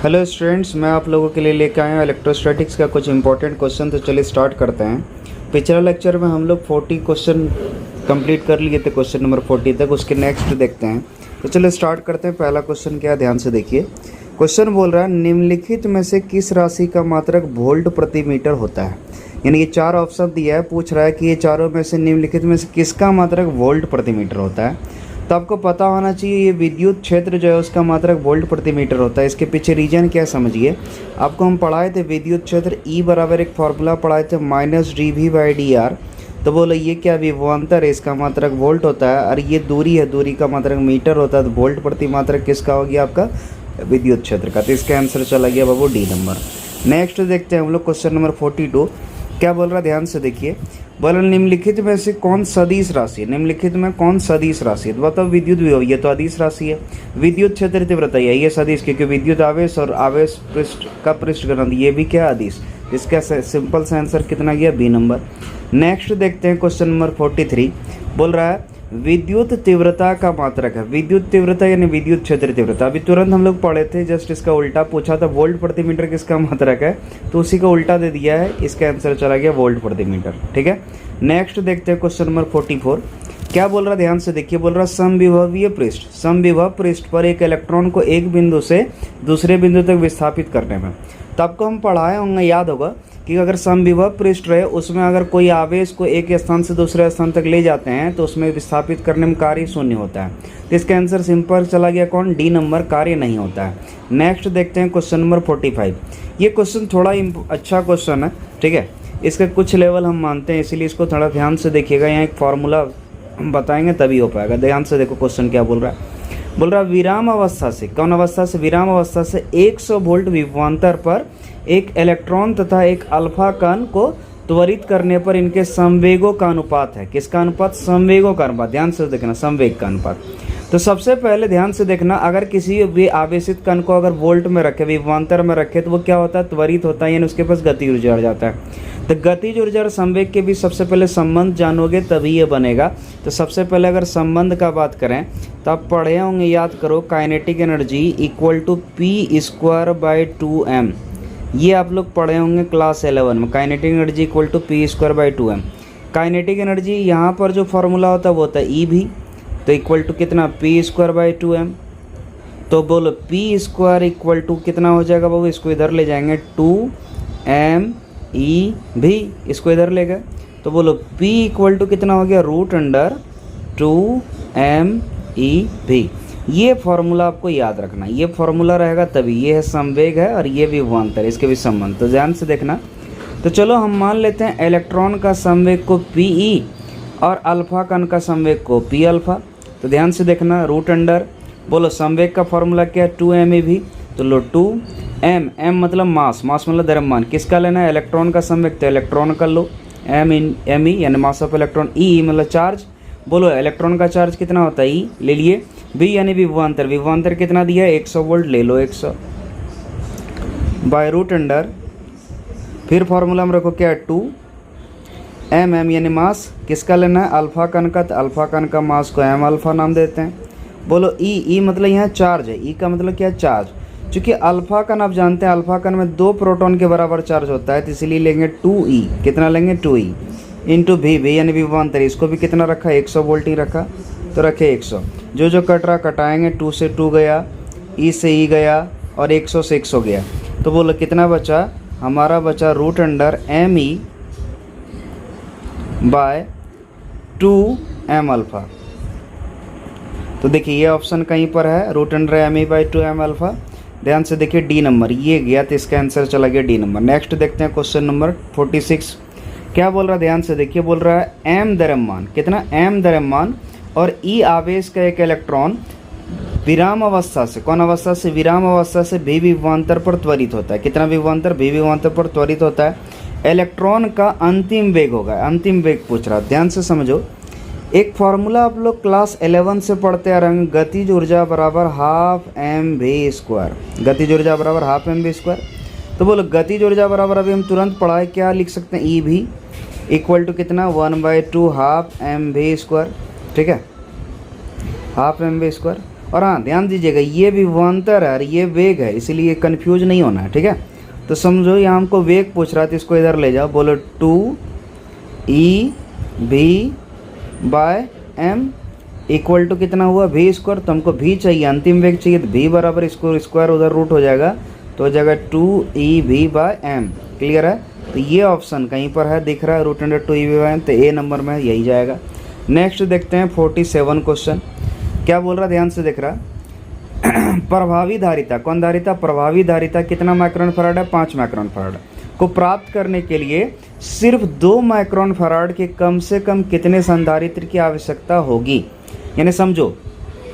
Hello students, मैं आप लोगों के लिए लेकर आया हूँ इलेक्ट्रोस्टैटिक्स का कुछ इंपॉर्टेंट क्वेश्चन। तो चलिए स्टार्ट करते हैं। पिछले लेक्चर में हम लोग 40 क्वेश्चन कंप्लीट कर लिए थे, क्वेश्चन नंबर 40 तक। उसके नेक्स्ट देखते हैं। तो चलिए स्टार्ट करते हैं। पहला क्वेश्चन क्या है, ध्यान से देखिए। क्वेश्चन बोल रहा है निम्नलिखित में से किस राशि का मात्रक वोल्ट प्रति मीटर होता है। यानी ये चार ऑप्शन दिया है, पूछ रहा है कि ये चारों में से निम्नलिखित में से किसका मात्रक वोल्ट प्रति मीटर होता है। तो आपको पता होना चाहिए ये विद्युत क्षेत्र जो है उसका मात्रक वोल्ट प्रति मीटर होता है। इसके पीछे रीजन क्या समझिए। आपको हम पढ़ाए थे विद्युत क्षेत्र E बराबर एक फार्मूला पढ़ाए थे -dV/dr। तो बोलो ये क्या विभवांतर है, इसका मात्रक वोल्ट होता है, और ये दूरी है, दूरी का मात्रक मीटर होता है। तो वोल्ट प्रति मात्रक किसका हो गया, आपका विद्युत क्षेत्र का। तो इसका आंसर चला गया बाबू डी नंबर। नेक्स्ट देखते हैं हम लोग क्वेश्चन नंबर 42 क्या बोल रहा है, ध्यान से देखिए। बोला निम्नलिखित में से कौन सदिश राशि है। निम्नलिखित में कौन सदिश राशि है। तो बताओ विद्युत विभव, ये तो अदिश राशि है। विद्युत क्षेत्र तीव्रता ये सदिश, क्योंकि विद्युत आवेश और आवेश पृष्ठ का पृष्ठ घनत्व ये भी क्या अदिश। इसका सिंपल सा आंसर कितना गया, बी नंबर। नेक्स्ट देखते हैं क्वेश्चन नंबर 43 बोल रहा है विद्युत तीव्रता का मात्रक है। विद्युत तीव्रता यानी विद्युत क्षेत्र तीव्रता अभी तुरंत हम लोग पढ़े थे, जस्ट इसका उल्टा पूछा था। वोल्ट प्रति मीटर किसका मात्रक है, तो उसी का उल्टा दे दिया है। इसका आंसर चला गया वोल्ट प्रति मीटर। ठीक है, नेक्स्ट देखते हैं क्वेश्चन नंबर 44 क्या बोल रहा है, ध्यान से देखिए। बोल रहा है समविभवीय पृष्ठ, समविभव पृष्ठ पर एक इलेक्ट्रॉन को एक बिंदु से दूसरे बिंदु तक विस्थापित करने में। तो आपको हम पढ़ाए होंगे, याद होगा कि अगर समविभव पृष्ठ रहे उसमें अगर कोई आवेश को एक स्थान से दूसरे स्थान तक ले जाते हैं तो उसमें विस्थापित करने में कार्य शून्य होता है। तो इसका आंसर सिंपल चला गया कौन, डी नंबर, कार्य नहीं होता है। नेक्स्ट देखते हैं क्वेश्चन नंबर 45। ये क्वेश्चन थोड़ा अच्छा क्वेश्चन है, ठीक है। इसके कुछ लेवल हम मानते हैं, इसीलिए इसको थोड़ा ध्यान से देखिएगा। यहाँ एक फार्मूला हम बताएंगे तभी हो पाएगा। ध्यान से देखो क्वेश्चन क्या बोल रहा है। बोल रहा है विराम अवस्था से, कौन अवस्था से, विराम अवस्था से 100 वोल्ट विभवांतर पर एक इलेक्ट्रॉन तथा एक अल्फा कण को त्वरित करने पर इनके संवेगों का अनुपात है। किसका अनुपात, संवेगों का अनुपात। ध्यान से देखना, संवेग का अनुपात। तो सबसे पहले ध्यान से देखना, अगर किसी भी आवेशित कण को अगर वोल्ट में रखे, विभवांतर में रखे, तो वो क्या होता है, त्वरित होता है, यानी उसके पास गति ऊर्जा बढ़ जाता है। तो गतिज ऊर्जा और संवेग के बीच सबसे पहले संबंध जानोगे तभी ये बनेगा। तो सबसे पहले अगर संबंध का बात करें तो आप पढ़े होंगे, याद करो, kinetic energy equal to P²/2m। ये आप लोग पढ़े होंगे क्लास 11 में। Kinetic energy equal to P²/2m। Kinetic energy यहाँ पर जो फार्मूला होता है वो होता है ई भी, तो इक्वल टू कितना, P²/2m। तो बोलो P² इक्वल टू कितना हो जाएगा बाबू, इसको इधर ले जाएंगे 2m ई भी, इसको इधर ले गए तो बोलो P इक्वल टू कितना हो गया, √2m ई भी। ये फार्मूला आपको याद रखना, ये फार्मूला रहेगा तभी। ये है संवेग है और ये विभवांतर, इसके भी संबंध। तो ध्यान से देखना। तो चलो हम मान लेते हैं इलेक्ट्रॉन का संवेग को Pe और अल्फा कण का संवेग को P अल्फा। तो ध्यान से देखना, √, बोलो संवेग का फार्मूला क्या है, 2m भी। तो लो 2m, m मतलब मास, मास मतलब द्रव्यमान। किसका लेना है, इलेक्ट्रॉन का संवेग, तो इलेक्ट्रॉन का लो, me यानी मास ऑफ इलेक्ट्रॉन। e मतलब चार्ज, बोलो इलेक्ट्रॉन का चार्ज कितना होता है, e ले लिए। v यानी विभवांतर, विभवांतर कितना दिया है, 100 वोल्ट, ले लो 100 बाय √। फिर फार्मूला में रखो क्या है, 2m यानी मास। किसका लेना है, अल्फा कण का, तो अल्फा कण का मास को m अल्फा नाम देते हैं। बोलो e मतलब यहाँ चार्ज है, e का मतलब क्या है, चार्ज। चूँकि अल्फा कण आप जानते हैं, अल्फा कण में 2 प्रोटॉन के बराबर चार्ज होता है, तो इसीलिए लेंगे 2e। कितना लेंगे, 2e इंटू v यानी विभवांतर। इसको भी कितना रखा, 100 वोल्ट ही रखा, तो रखे 100। जो जो कट रहा कटाएंगे, 2 से 2 गया, e से e गया, और 100 से 100 गया। तो बोलो कितना बचा, हमारा बचा √me बाय 2m अल्फा। तो देखिए ये ऑप्शन कहीं पर है, √me बाई 2m अल्फा। ध्यान से देखिए डी नंबर ये गया, तो इसका आंसर चला गया डी नंबर। नेक्स्ट देखते हैं क्वेश्चन नंबर 46 क्या बोल रहा है, ध्यान से देखिए। बोल रहा है m द्रव्यमान, कितना, m द्रव्यमान और e आवेश का एक इलेक्ट्रॉन विराम अवस्था से, कौन अवस्था से, विराम अवस्था से v विभवांतर पर त्वरित होता है। कितना विभवांतर, v विभवांतर पर त्वरित होता है। इलेक्ट्रॉन का अंतिम वेग होगा, अंतिम वेग पूछ रहा है, ध्यान से समझो। एक फार्मूला आप लोग क्लास 11 से पढ़ते आ रहे हैं, गतिज ऊर्जा बराबर ½ mv²। गतिज ऊर्जा बराबर ½ mv²। तो बोलो गतिज ऊर्जा बराबर, अभी हम तुरंत पढ़ाए, क्या लिख सकते हैं, ई भी इक्वल टू कितना, 1/2 ½ mv²। ठीक है, ½ mv²। और हाँ ध्यान दीजिएगा ये विभवांतर है और ये वेग है, इसीलिए कंफ्यूज नहीं होना है, ठीक है। तो समझो यहाँ हमको वेग पूछ रहा है तो इसको इधर ले जाओ, बोलो 2e/m इक्वल टू कितना हुआ v स्क्वायर। तो हमको v चाहिए, अंतिम वेग चाहिए, तो v बराबर इसको स्क्वायर उधर रूट हो जाएगा तो हो जाएगा 2ev/m। क्लियर है। तो ये ऑप्शन कहीं पर है, दिख रहा है √2ev/m, तो ए नंबर में यही जाएगा। नेक्स्ट देखते हैं 47 क्वेश्चन। क्या बोल रहा है, ध्यान से देख रहा। प्रभावी धारिता, कौन धारिता, प्रभावी धारिता कितना माइक्रोन फराड है, 5 माइक्रोन फराड को प्राप्त करने के लिए सिर्फ 2 माइक्रोन फराड के कम से कम कितने संधारित्र की आवश्यकता होगी। यानी समझो,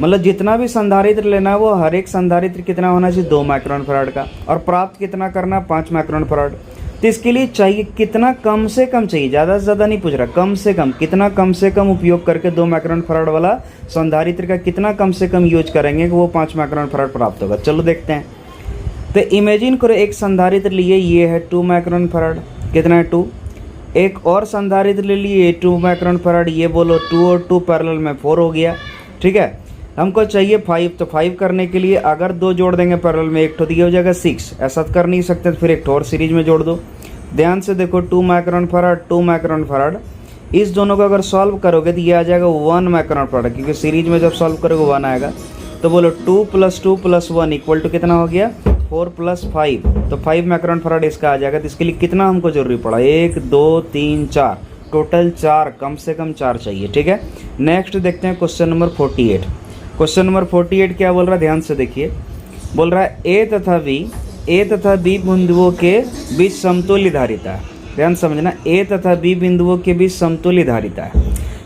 मतलब जितना भी संधारित्र लेना है वो हर एक संधारित्र कितना होना चाहिए, 2 माइक्रोन फराड का, और प्राप्त कितना करना, 5 माइक्रोन फराड। तो इसके लिए चाहिए कितना, कम से कम चाहिए, ज़्यादा से ज़्यादा नहीं पूछ रहा, कम से कम कितना, कम से कम उपयोग करके 2 माइक्रोन फराड वाला संधारित्र का कितना कम से कम यूज करेंगे कि वो 5 माइक्रोन फराड प्राप्त होगा। चलो देखते हैं। तो इमेजिन करो एक संधारित्र लिए, ये है 2 माइक्रोन फराड, कितना है 2। एक और संधारित्र ले लिए 2 माइक्रोन फराड, ये बोलो 2 और 2 पैरेलल में 4 हो गया, ठीक है। हमको चाहिए 5, तो 5 करने के लिए अगर 2 जोड़ देंगे पैरेलल में, एक तो ये हो जाएगा 6, ऐसा कर नहीं सकते तो फिर एक और सीरीज में जोड़ दो। ध्यान से देखो 2 माइक्रोन फराड 2 माइक्रोन फराड, इस दोनों को अगर सॉल्व करोगे तो ये आ जाएगा 1 माइक्रोन फराड, क्योंकि सीरीज में जब सॉल्व करोगे 1 आएगा। तो बोलो 2 + 2 + 1 इक्वल टू कितना हो गया, 4 + 5, तो 5 माइक्रोन फराड इसका आ जाएगा। तो इसके लिए कितना हमको जरूरी पड़ा, 1 2 3 4, टोटल 4, कम से कम 4 चाहिए, ठीक है। नेक्स्ट देखते हैं क्वेश्चन नंबर 48। क्वेश्चन नंबर 48 क्या बोल रहा है, ध्यान से देखिए। बोल रहा है ए तथा बी बिंदुओं के बीच समतुल्य धारिता है। ध्यान समझना, ए तथा बी बिंदुओं के बीच समतुल्य धारिता है,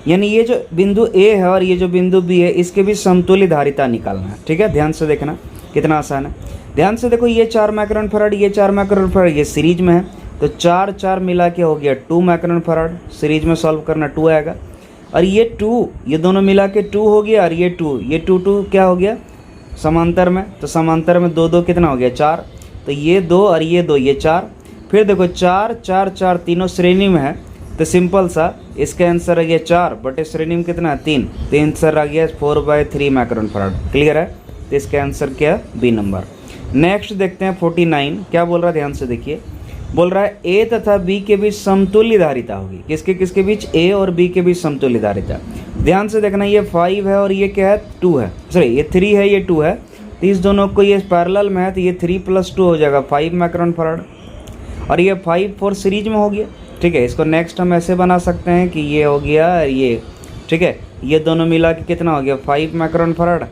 यानी ये जो बिंदु ए है और ये जो बिंदु बी है इसके बीच समतुल्य धारिता निकालना है, ठीक है। ध्यान से देखना कितना आसान है। ध्यान से देखो, ये 4 माइक्रोन फराड, ये 4 माइक्रोन फराड, ये सीरीज में है, तो 4 4 मिला के हो गया 2 माइक्रोन फराड। सीरीज में सॉल्व करना 2 आएगा, और ये 2, ये दोनों मिला के 2 हो गया, और ये 2 क्या हो गया समांतर में, तो समांतर में 2 2 कितना हो गया 4, तो ये 2 और ये 2, ये 4। फिर देखो 4 4 4 तीनों श्रेणी में है, तो सिंपल सा इसका आंसर आ गया 4 बटे श्रेणी में कितना है 3, तो आंसर आ गया 4/3 माइक्रोन फराड। क्लियर है। तो इसका आंसर क्या है, बी नंबर। नेक्स्ट देखते हैं 49। क्या बोल रहा है, ध्यान से देखिए। बोल रहा है ए तथा बी के बीच समतुल्य धारिता होगी। किसके किसके बीच, ए और बी के बीच समतुल्य धारिता। ध्यान से देखना, ये 5 है और ये क्या है 2 है, सॉरी ये 3 है, ये 2 है, तो इस दोनों को ये पैरेलल में है, तो ये 3 + 2 हो जाएगा 5 माइक्रोन फराड, और ये 5 4 सीरीज में हो गया, ठीक है। इसको नेक्स्ट हम ऐसे बना सकते हैं कि ये हो गया ये, ठीक है, ये दोनों मिला के कितना हो गया 5 माइक्रोन फराड,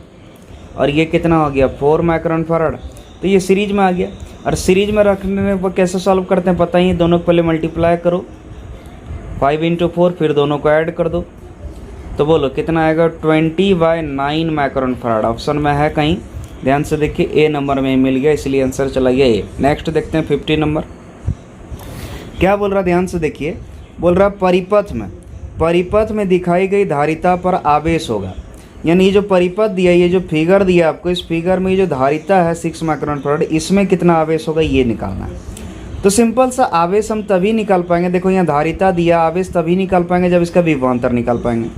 और ये कितना हो गया 4 माइक्रोन फराड, तो ये सीरीज में आ गया। और सीरीज में रखने पर कैसे सॉल्व करते हैं पता ही, दोनों को पहले मल्टीप्लाई करो 5 × 4, फिर दोनों को ऐड कर दो, तो बोलो कितना आएगा 20/9 माइक्रोन फराड। ऑप्शन में है कहीं, ध्यान से देखिए, ए नंबर में मिल गया, इसलिए आंसर चला गया ए। नेक्स्ट देखते हैं 50 नंबर। क्या बोल रहा है, ध्यान से देखिए। बोल रहा है परिपथ में दिखाई गई धारिता पर आवेश होगा, यानी ये जो परिपथ दिया, ये जो फिगर दिया आपको, इस फिगर में ये जो धारिता है 6 माइक्रोन फराड, इसमें कितना आवेश होगा ये निकालना है। तो सिंपल सा आवेश हम तभी निकाल पाएंगे, देखो यहाँ धारिता दिया, आवेश तभी निकाल पाएंगे जब इसका विभवांतर निकाल पाएंगे।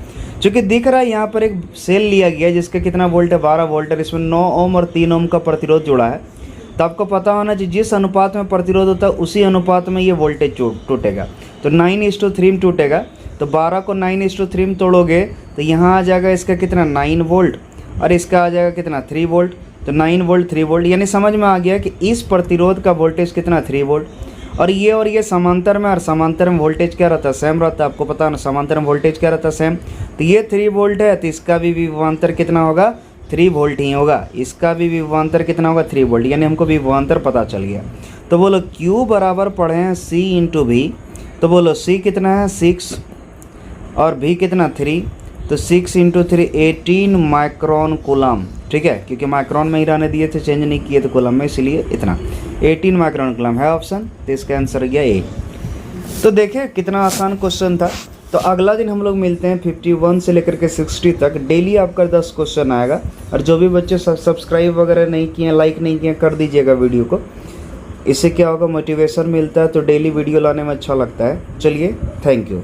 चूँकि दिख रहा है यहाँ पर एक सेल लिया गया जिसका कितना वोल्ट है 12 वोल्ट है, इसमें 9 ओम और 3 ओम का प्रतिरोध जुड़ा है, तो आपको पता होना चाहिए जिस अनुपात में प्रतिरोध होता है उसी अनुपात में ये वोल्टेज टूटेगा। तो 9:3 में टूटेगा, तो 12 को 9:3 में तोड़ोगे तो यहाँ आ जाएगा इसका कितना 9 वोल्ट, और इसका आ जाएगा कितना 3 वोल्ट, तो 9 वोल्ट 3 वोल्ट, यानी समझ में आ गया कि इस प्रतिरोध का वोल्टेज कितना 3 वोल्ट। और ये समांतर में, और समांतर में वोल्टेज क्या रहता है सेम रहता है, आपको पता है ना समांतर में वोल्टेज क्या रहता है सेम। तो ये 3 वोल्ट है, तो इसका भी विभवांतर कितना होगा 3 वोल्ट ही होगा, इसका भी विभवांतर कितना होगा 3 वोल्ट, यानी हमको विभवांतर पता चल गया। तो बोलो Q बराबर पढ़े हैं C × V, तो बोलो C कितना है 6 और V कितना 3, तो 6 × 3 18 माइक्रोन कूलम, ठीक है, क्योंकि माइक्रोन में ही रहने दिए थे, चेंज नहीं किए थे कूलम में, इसलिए इतना 18 माइक्रोन कूलम है ऑप्शन। तो इसका आंसर गया ए। तो देखिए कितना आसान क्वेश्चन था। तो अगला दिन हम लोग मिलते हैं 51 से लेकर के 60 तक। डेली आपका 10 क्वेश्चन आएगा, और जो भी बच्चे सब्सक्राइब वगैरह नहीं किए, लाइक नहीं किए, कर दीजिएगा वीडियो को। इससे क्या होगा, मोटिवेशन मिलता है, तो डेली वीडियो लाने में अच्छा लगता है। चलिए, थैंक यू।